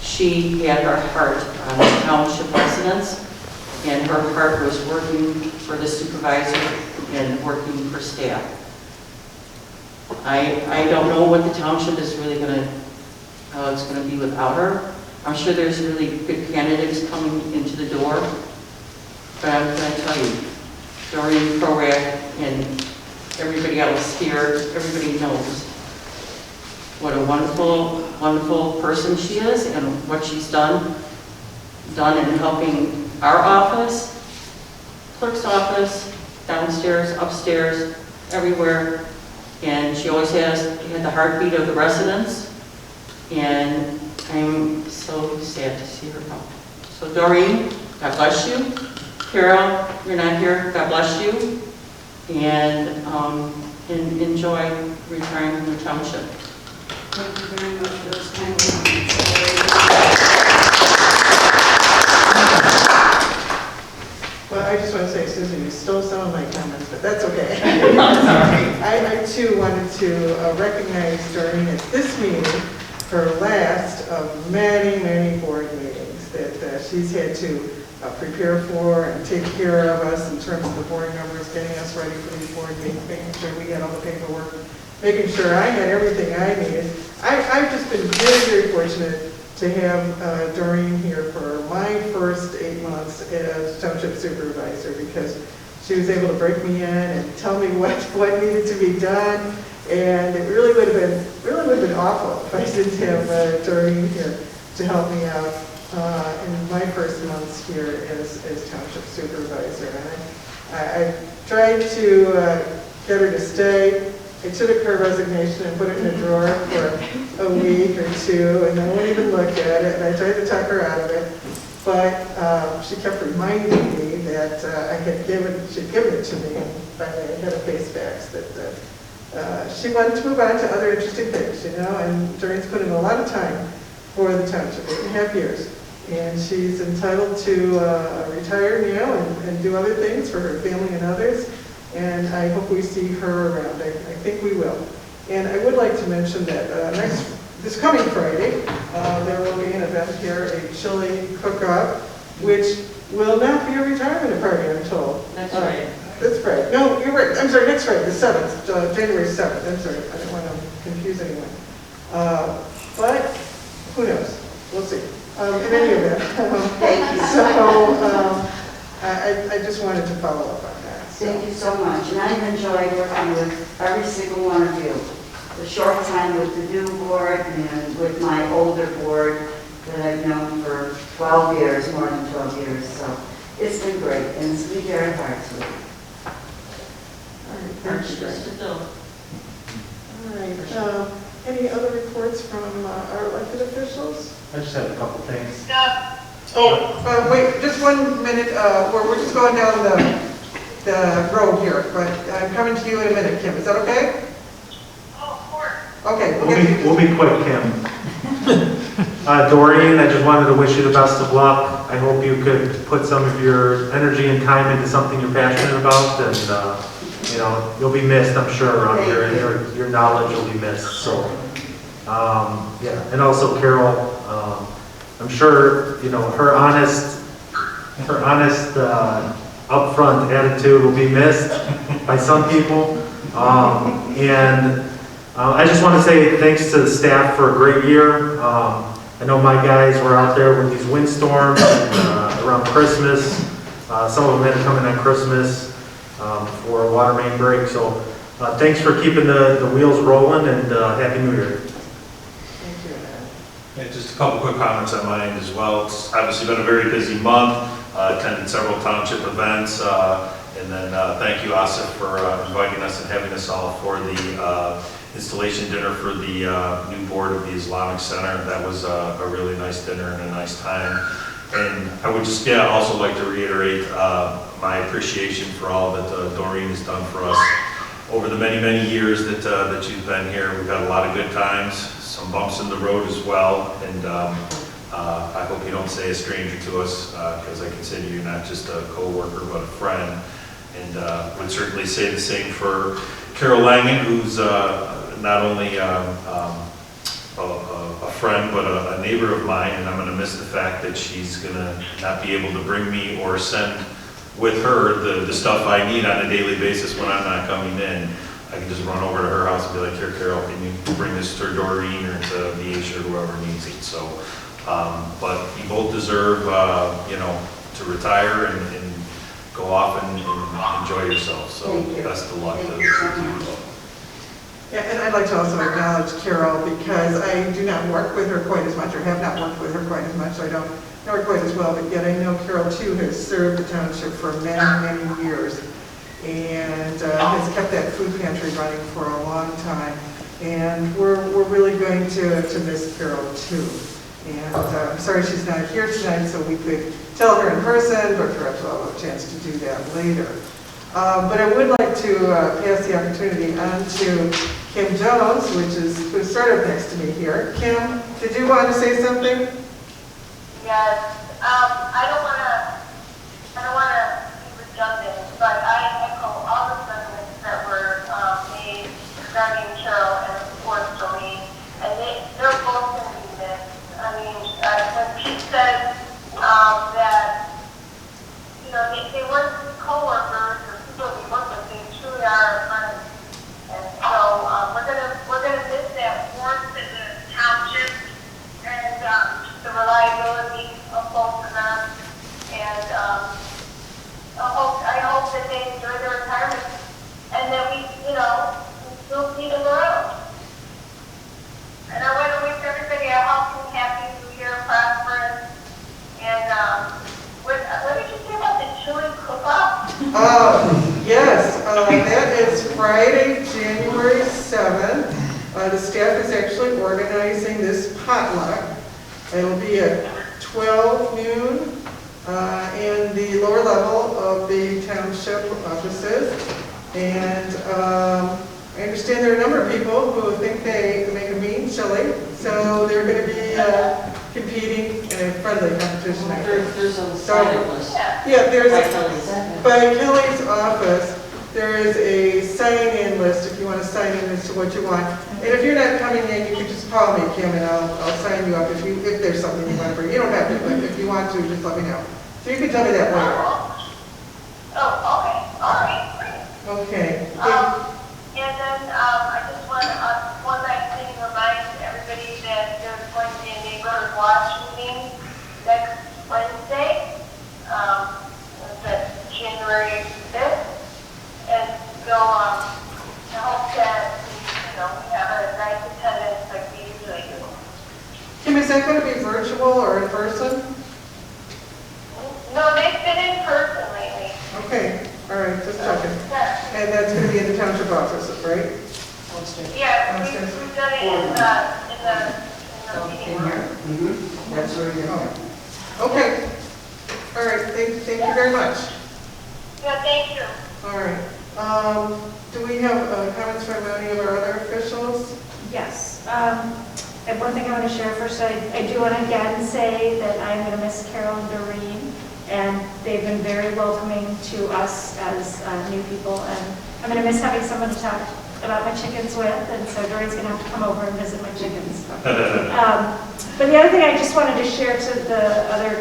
she had her heart on the township residents, and her heart was working for the supervisor and working for staff. I don't know what the township is really how it's going to be without her. I'm sure there's really good candidates coming into the door, but I'm going to tell you, Doreen Prorak and everybody else here, everybody knows what a wonderful, wonderful person she is and what she's done in helping our office, clerk's office, downstairs, upstairs, everywhere. And she always had the heartbeat of the residents, and I'm so sad to see her go. So Doreen, God bless you. Carol, you're not here, God bless you. And enjoy retiring from the township. Thank you very much for those kind words. Well, I just want to say, Susan, you stole some of my comments, but that's okay. I too wanted to recognize Doreen at this meeting, her last of many, many board meetings that she's had to prepare for and take care of us in terms of the board members, getting us ready for these board meetings, making sure we had all the paperwork, making sure I had everything I needed. I've just been very, very fortunate to have Doreen here for my first 8 months as township supervisor, because she was able to break me in and tell me what needed to be done. And it really would have been awful if I didn't have Doreen here to help me out in my first months here as township supervisor. And I tried to get her to stay. I took her resignation and put it in a drawer for a week or two, and I wouldn't even look at it, and I tried to talk her out of it. But she kept reminding me that she'd given it to me, and finally I had a face fax that she wanted to move on to other interesting things, and Doreen's put in a lot of time for the township, 8.5 years. And she's entitled to retire now and do other things for her family and others. And I hope we see her around. I think we will. And I would like to mention that this coming Friday, there will be an event here, a chili cook-off, which will not be a retirement party, I'm told. That's right. That's right. No, you're right. I'm sorry, next Friday, the 7th, January 7th. I'm sorry, I didn't want to confuse anyone. But who knows? We'll see. In any event. Thank you. So I just wanted to follow up on that. Thank you so much. And I've enjoyed working with every single one of you. The short time with the new board and with my older board that I've known for 12 years, more than 12 years. So it's been great, and it's been very hard to leave. All right. Any other reports from our elected officials? I just have a couple things. Oh, wait, just 1 minute, we're just going down the road here, but I'm coming to you in a minute, Kim, is that okay? Oh, of course. Okay. We'll be quick, Kim. Doreen, I just wanted to wish you the best of luck. I hope you could put some of your energy and time into something you're passionate about, and you know, you'll be missed, I'm sure, around here, and your knowledge will be missed. So, yeah, and also Carol, I'm sure, you know, her honest, upfront attitude will be missed by some people, and I just want to say thanks to the staff for a great year. I know my guys were out there with these windstorms around Christmas. Some of them had to come in on Christmas for a water main break. So thanks for keeping the wheels rolling, and Happy New Year. Thank you. Yeah, just a couple quick comments on my end as well. It's obviously been a very busy month. Attended several township events. And then thank you, Asif, for inviting us and having us all for the installation dinner for the new board of the Islamic Center. That was a really nice dinner and a nice time. And I would just also like to reiterate my appreciation for all that Doreen has done for us over the many, many years that you've been here. We've had a lot of good times, some bumps in the road as well. And I hope you don't stay a stranger to us, because I consider you not just a co-worker but a friend. And would certainly say the same for Carol Langen, who's not only a friend but a neighbor of mine, and I'm going to miss the fact that she's going to not be able to bring me or send with her the stuff I need on a daily basis when I'm not coming in. I can just run over to her house and be like, here, Carol, can you bring this to Doreen or to VH or whoever needs it. So, but you both deserve, you know, to retire and go off and enjoy yourself. So best of luck to you. Yeah, and I'd like to also acknowledge Carol, because I do not work with her quite as much, or have not worked with her quite as much, so I don't know her quite as well, but yet I know Carol too has served the township for many, many years, and has kept that food pantry running for a long time. And we're really going to miss Carol too. And I'm sorry she's not here tonight, so we could tell her in person, but perhaps we'll have a chance to do that later. But I would like to pass the opportunity on to Kim Jones, who's sort of next to me here. Kim, did you want to say something? Yes. I don't want to be redundant, but I echo all the sentiments that were made regarding Carol and of course Doreen, and they're both going to be missed. I mean, when Pete said that, you know, they weren't co-workers or people we work with, they truly are friends. And so we're gonna miss that warmth in the township and the reliability of both of them. And I hope that they enjoy their retirement and that we still see them around. And I want to wish everybody a healthy, happy New Year, prosperous. And what did you say about the chili cook-off? Yes, that is Friday, January 7th. The staff is actually organizing this potluck. It'll be at 12 noon in the lower level of the township offices. And I understand there are a number of people who think they can make a mean chili, so they're going to be competing in a friendly competition. There's a sign-up list. Yeah, there's, By by Kelly's office, there is a sign-in list if you want to sign in as to what you want. And if you're not coming in, you can just call me, Kim, and I'll sign you up if there's something you want to bring. You don't have to, but if you want to, just let me know. So you can tell me that later. Oh, okay. All right, great. Okay. And then I just want one last thing to remind everybody that there's going to be a neighborhood watch meeting next Wednesday. That's January 5th. And so I hope that we have a nice attendance like we usually do. Kim, is that going to be virtual or in person? No, they've been in person lately. Okay, all right, just checking. Yeah. And that's going to be in the township offices, right? Yeah, we've done it in the meeting room. That's where it is. Okay. All right, thank you very much. Yeah, thank you. All right. Do we have comments from any of our other officials? Yes. And one thing I want to share first, I do want to again say that I'm going to miss Carol and Doreen, and they've been very welcoming to us as new people, and I'm going to miss having someone to talk about my chickens with, and so Doreen's going to have to come over and visit my chickens. But the other thing I just wanted to share to the other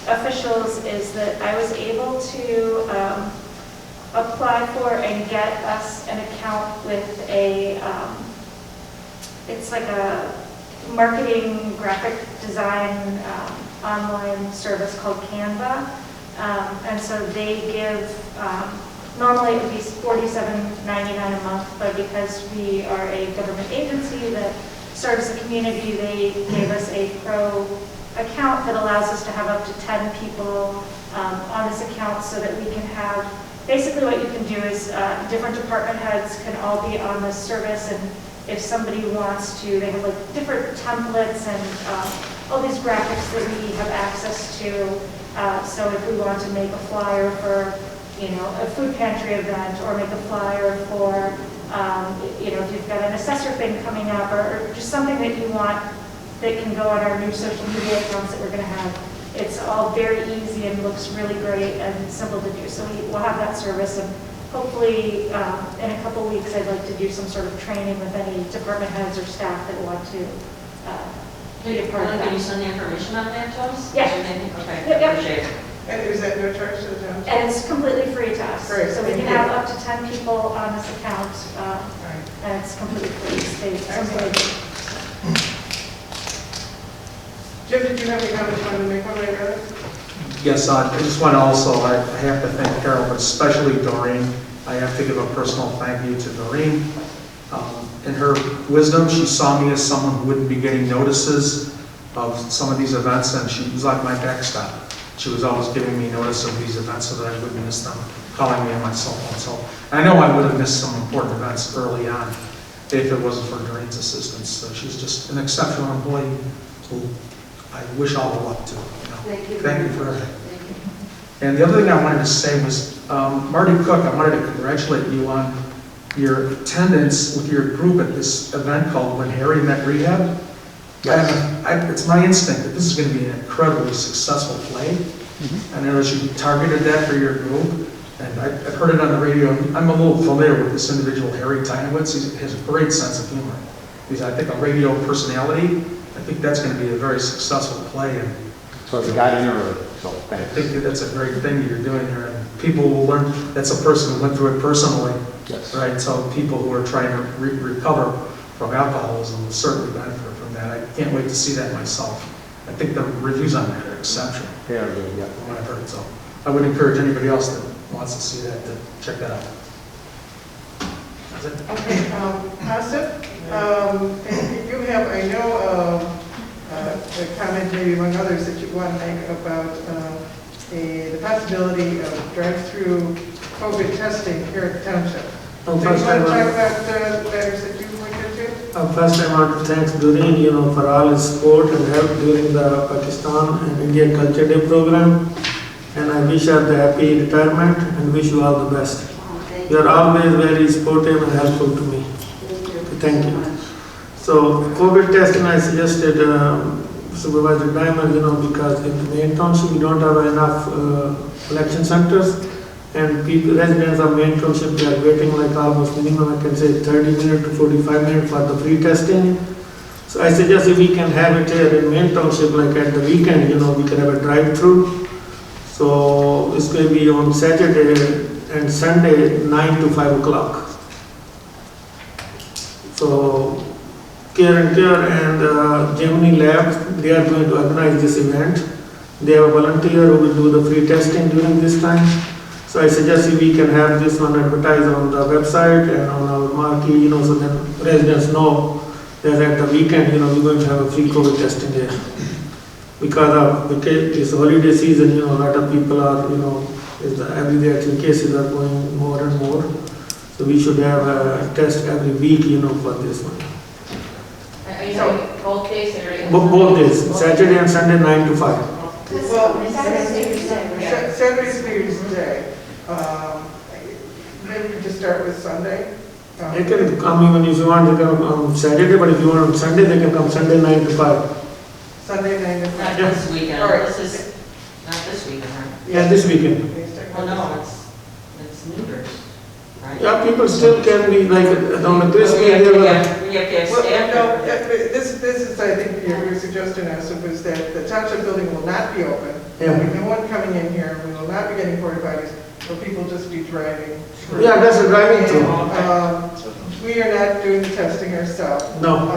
officials is that I was able to apply for and get us an account with a, it's like a marketing graphic design online service called Canva. And so they give, normally it would be $47.99 a month, but because we are a government agency that serves the community, they gave us a pro account that allows us to have up to 10 people on this account so that we can have, basically what you can do is different department heads can all be on this service, and if somebody wants to, they have like different templates and all these graphics that we have access to. So if we want to make a flyer for, you know, a food pantry event, or make a flyer for, you know, if you've got an assessor thing coming up, or just something that you want that can go on our new social media accounts that we're going to have. It's all very easy and looks really great and simple to do. So we'll have that service, and hopefully in a couple weeks I'd like to do some sort of training with any department heads or staff that want to be a part of Can you that. send the information on that to us? Yeah. Okay, Yep, yep. appreciate it. And is that no charge to the town? And it's completely free to us. Great, So we thank can you. have up to 10 people on this account, Right. and it's completely free. Jim, did you have any comments you wanted to make one way or another? Yes, I just want to also, I have to thank Carol, but especially Doreen. I have to give a personal thank you to Doreen. In her wisdom, she saw me as someone who wouldn't be getting notices of some of these events, and she was like my backstop. She was always giving me notice of these events so that I wouldn't miss them, calling me on my cell phone. So I know I would have missed some important events early on if it wasn't for Doreen's assistance. So she's just an exceptional employee who I wish all the luck to. You know. Thank you for everything. And the other thing I wanted to say was, Marty Cook, I wanted to congratulate you on your attendance with your group at this event called When Harry Met Rehab. It's my instinct that this is going to be an incredibly successful play. I know that you targeted that for your group, and I've heard it on the radio. I'm a little familiar with this individual, Harry Tynowitz. He has a great sense of humor. He's, I think, a radio personality. I think that's going to be a very successful play. And So the guy in there, so I think that's a great thing that you're doing here, and people will learn. That's a person who went through it personally, yes. right? So people who are trying to recover from alcoholism will certainly benefit from that. I can't wait to see that myself. I think the reviews on that are exceptional, They are good, yeah. from what I've heard. So I would encourage anybody else that wants to see that to check that out. That's it. Okay, Austin, if you have, I know, a comment, maybe among others, that you want to make about the possibility of drive-through COVID testing here at the township. Do you want to talk about matters that you looked into? First, I want to thank Doreen, you know, for all his support and help during the Pakistan and Indian Culture Day program. And I wish her the happy retirement and wish you all the best. You are always very supportive and helpful to me. Thank you. So, COVID testing, I suggested Supervisor Diamond, you know, because in the Maine Township we don't have enough collection centers, and people, residents of Maine Township, they are waiting like almost minimum, I can say 30 minutes to 45 minutes for the free testing. So I suggest if we can have it here in Maine Township, like at the weekend, you know, we can have a drive-through. So it's going to be on Saturday and Sunday, 9 to 5 o'clock. So Care and Care and Gemini Labs, they are going to organize this event. They have a volunteer who will do the free testing during this time. So I suggest if we can have this one advertised on the website and on our marquee, you know, so then residents know that at the weekend, you know, we're going to have a free COVID testing there. Because of this holiday season, you know, a lot of people are, you know, every day actually cases are going more and more. So we should have a test every week, you know, for this one. Are you doing both days, Saturday Both days, Saturday and Sunday, 9 to 5. Well, Saturday's New Year's Day, right? Saturday's New Year's Day. Maybe we could just start with Sunday. They can come even if you want, they can come on Saturday, but if you want on Sunday, they can come Sunday 9 to 5. Sunday, 9 to 5. Not this weekend, All right. this is, not this weekend, right? Yeah, this weekend. Oh, no, it's New Year's, right? Yeah, people still can be like, on the Christmas, We have they to were, have Well, staff. no, this is, I think, your suggestion, also, was that the township building will not be open. Yeah. There'll be no one coming in here, we will not be getting porta potties, so people just be driving through. yeah, that's a driving And, through. we are not doing the testing ourselves. No,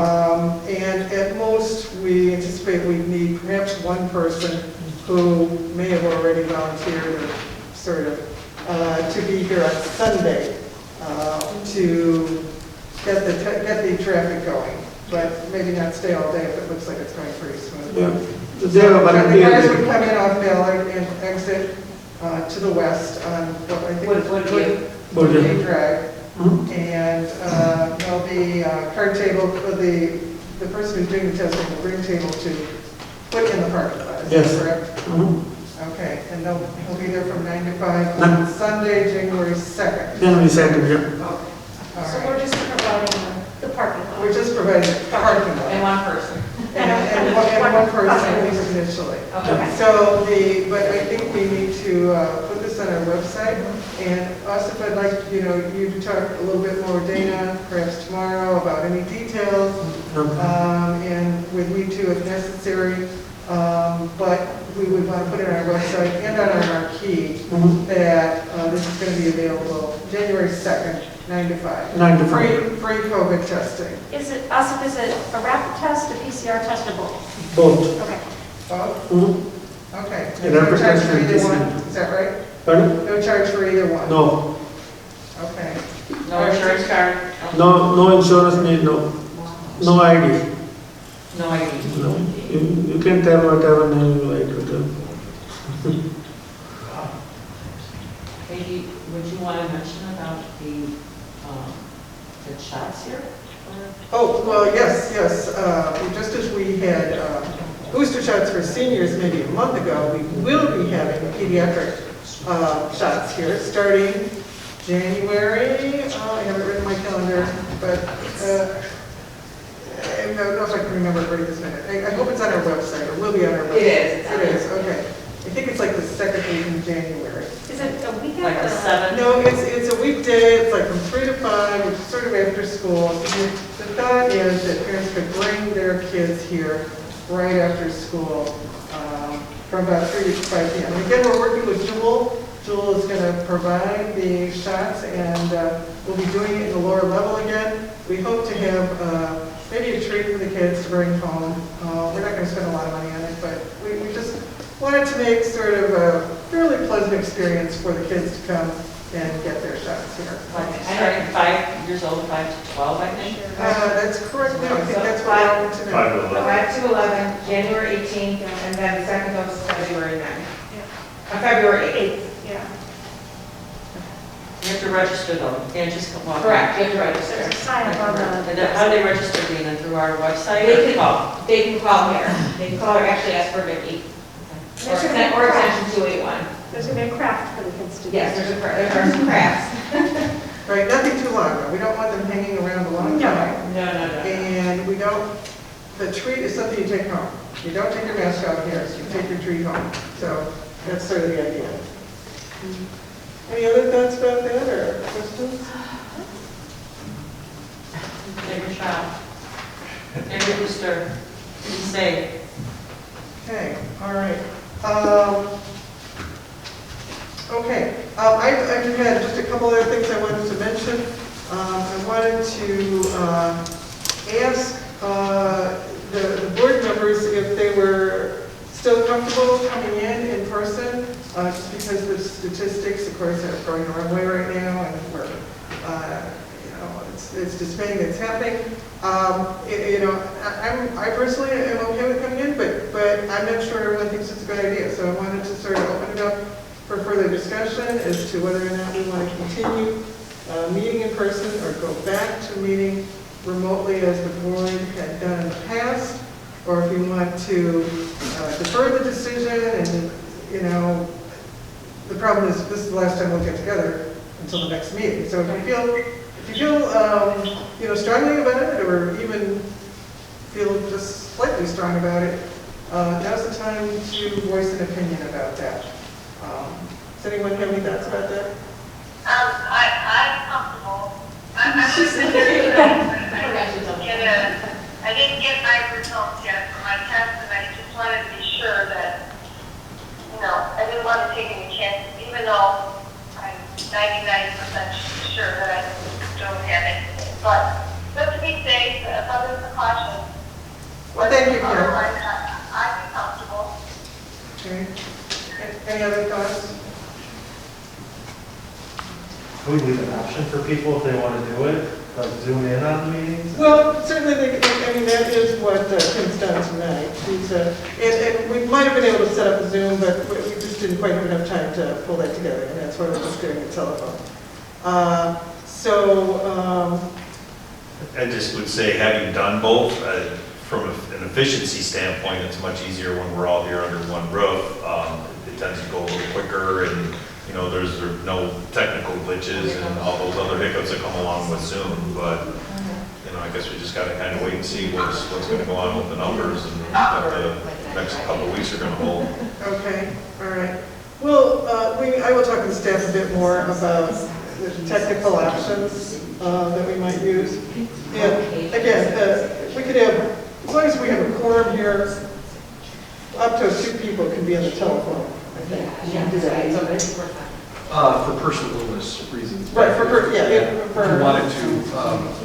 And at most, we anticipate we need perhaps one person who may have already volunteered or sort of, to be here on Sunday, to get the traffic going, but maybe not stay all day if it looks like it's going pretty smoothly. yeah. They have a The guys would volunteer. come in off Ballard and exit to the west on what I think is Woodgate Drive. Mhm. And there'll be a card table for the person who's doing the testing, will bring table to put in the parking lot. Is Yes. that correct? Mhm. Okay, and he'll be there from 9 to 5 Nine. on Sunday, January 2nd. Then we Saturday, yeah. All So right. we're just providing the parking lot. We're just providing the parking And lot. one person. And one person at least initially. Okay. So but I think we need to put this on our website, and also if I'd like, you to talk a little bit more, Dana, perhaps tomorrow, about any details, and with me too if necessary, but we would want to put it on our website and on our marquee Mhm. that this is going to be available January 2nd, 9 to 5. 9 to 5. Free COVID testing. Is it, also, is it a rapid test, a PCR test, or both? Both. Okay. Both? Mhm. Okay. Yeah, No rapid charge test for and either PCR. one, is that right? Pardon? No charge for either one? No, Okay. No insurance card? no insurance need, no ID. No ID. No, you can tell whatever name you like to tell. Maybe, would you want to mention about the shots here? Oh, well, yes. Just as we had booster shots for seniors maybe a month ago, we will be having pediatric shots here starting January. I have it written in my calendar, but I don't know if I can remember it right this minute. I hope it's on our website, or will be on our website. It is. It is, okay. I think it's like the second week in January. Is it a weekend? Like or the 7th? No, it's a weekday, it's like from 3 to 5, which is sort of after school. So the thought is that parents could bring their kids here right after school, from about 3 to 5 p.m. And again, we're working with Jewel. Jewel is going to provide the shots, and we'll be doing it in the lower level again. We hope to have maybe a treat for the kids to bring home. We're not going to spend a lot of money on it, but we just wanted to make sort of a fairly pleasant experience for the kids to come and get their shots here. Starting 5 years old, 5 to 12, I think. That's correct. No, I think that's what I wanted to know. 5 to 11, January 18th, and then the second dose is February 9th. February 8th. Yeah. You have to register though, you can't just come walk. Correct, you have to There's register. a sign up on And the. then how do they register, Dina, through our website? They or call? They can call here. They can call or actually ask for Vicki. Or extension 281. There's going to be a craft for the kids to do. Yes, there are some crafts. Right, nothing too long, though. We don't want them hanging around a long time. No. And we don't, the treat is something you take home. You don't take your mask out here, so you take your treat home. So that's sort of the idea. Any other thoughts about that, or questions? Take a shot. Take a booster. Be safe. Okay, all right. Okay, I had just a couple other things I wanted to mention. I wanted to ask the board members if they were still comfortable coming in person, just because the statistics, of course, are going the wrong way right now, and we're, it's dismaying that it's happening. I personally am okay with coming in, but I'm not sure everyone thinks it's a good idea. So I wanted to sort of open it up for further discussion as to whether or not we want to continue meeting in person or go back to meeting remotely as the board had done in the past. or if you want to defer the decision, and, you know, the problem is, this is the last time we'll get together until the next meeting. So if you feel, you know, strongly about it, or even feel just slightly strong about it, now's the time to voice an opinion about that. Does anyone have any thoughts about that? I'm comfortable. I didn't get my results yet for my test, and I just wanted to be sure that, you know, I didn't want to take any chances, even though I'm 99% sure that I don't have anything. But just to be safe, if others are cautious. Well, thank you, Karen. Otherwise, I'd be comfortable. Okay. Any other thoughts? Can we leave an option for people if they want to do it, like zoom in on the meetings? Well, certainly, I mean, that is what Tim's done tonight. And we might have been able to set up a Zoom, but we just didn't quite have enough time to pull that together, and that's why we're just doing the telephone. I just would say, having done both, from an efficiency standpoint, it's much easier when we're all here under one roof. It tends to go a little quicker, and, you know, there's no technical glitches and all those other hiccups that come along with Zoom. But, you know, I guess we just got to kind of wait and see what's going to go on with the numbers and what the next couple of weeks are going to hold. Okay, all right. Well, I will talk to the staff a bit more about the technical options that we might use. And again, we could have, as long as we have a quorum here, up to 2 people can be on the telephone, I think. You can do that. For personal illness reasons. Right, for If you wanted to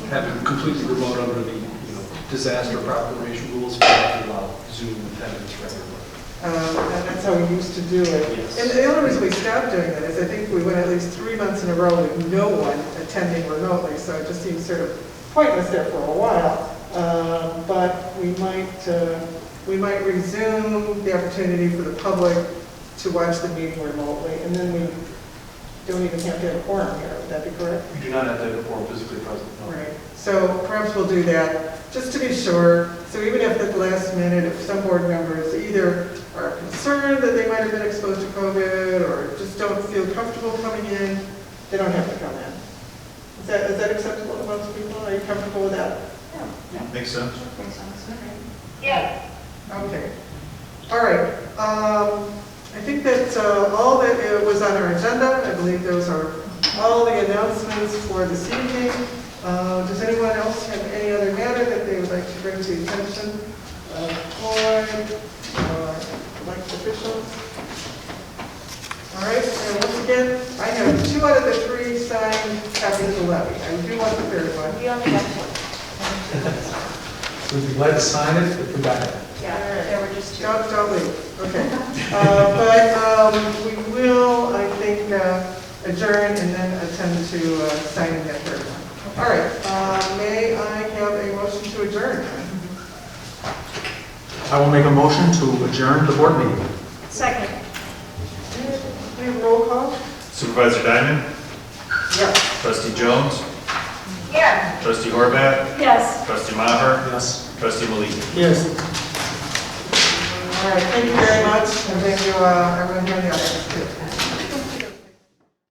have it completely remote under the, you know, disaster proclamation rules, you have to allow Zoom attendance regularly. And that's how we used to do it. Yes. And the only reason we stopped doing that is I think we went at least 3 months in a row with no one attending remotely, so it just seemed sort of pointless there for a while. But we might resume the opportunity for the public to watch the meeting remotely, and then we don't even have to have a quorum here. Would that be correct? You do not have to have a quorum physically present. No. Right. So perhaps we'll do that, just to be sure. So even if at the last minute, if some board members either are concerned that they might have been exposed to COVID or just don't feel comfortable coming in, they don't have to come in. Is that acceptable to most people? Are you comfortable with that? Makes sense. Yes. Okay. All right. I think that's all that was on our agenda. I believe those are all the announcements for this evening. Does anyone else have any other matter that they would like to bring to the attention of board or elected officials? All right, and once again, I have 2 out of the 3 signed copies of the levy. I do want the 3rd one. We only got 1. We'd be glad to sign it if we got it. Yeah, there were just 2. Don't leave, okay. But we will, I think, adjourn and then attempt to sign in that 3rd one. All right, may I have a motion to adjourn? I will make a motion to adjourn the board meeting. Second. We have roll call? Supervisor Diamond? Yes. Trustee Jones? Yes. Trustee Horvath? Yes. Trustee Maher? Yes. Trustee Maliki? Yes. All right, thank you very much, and thank you, everyone here in the audience, too.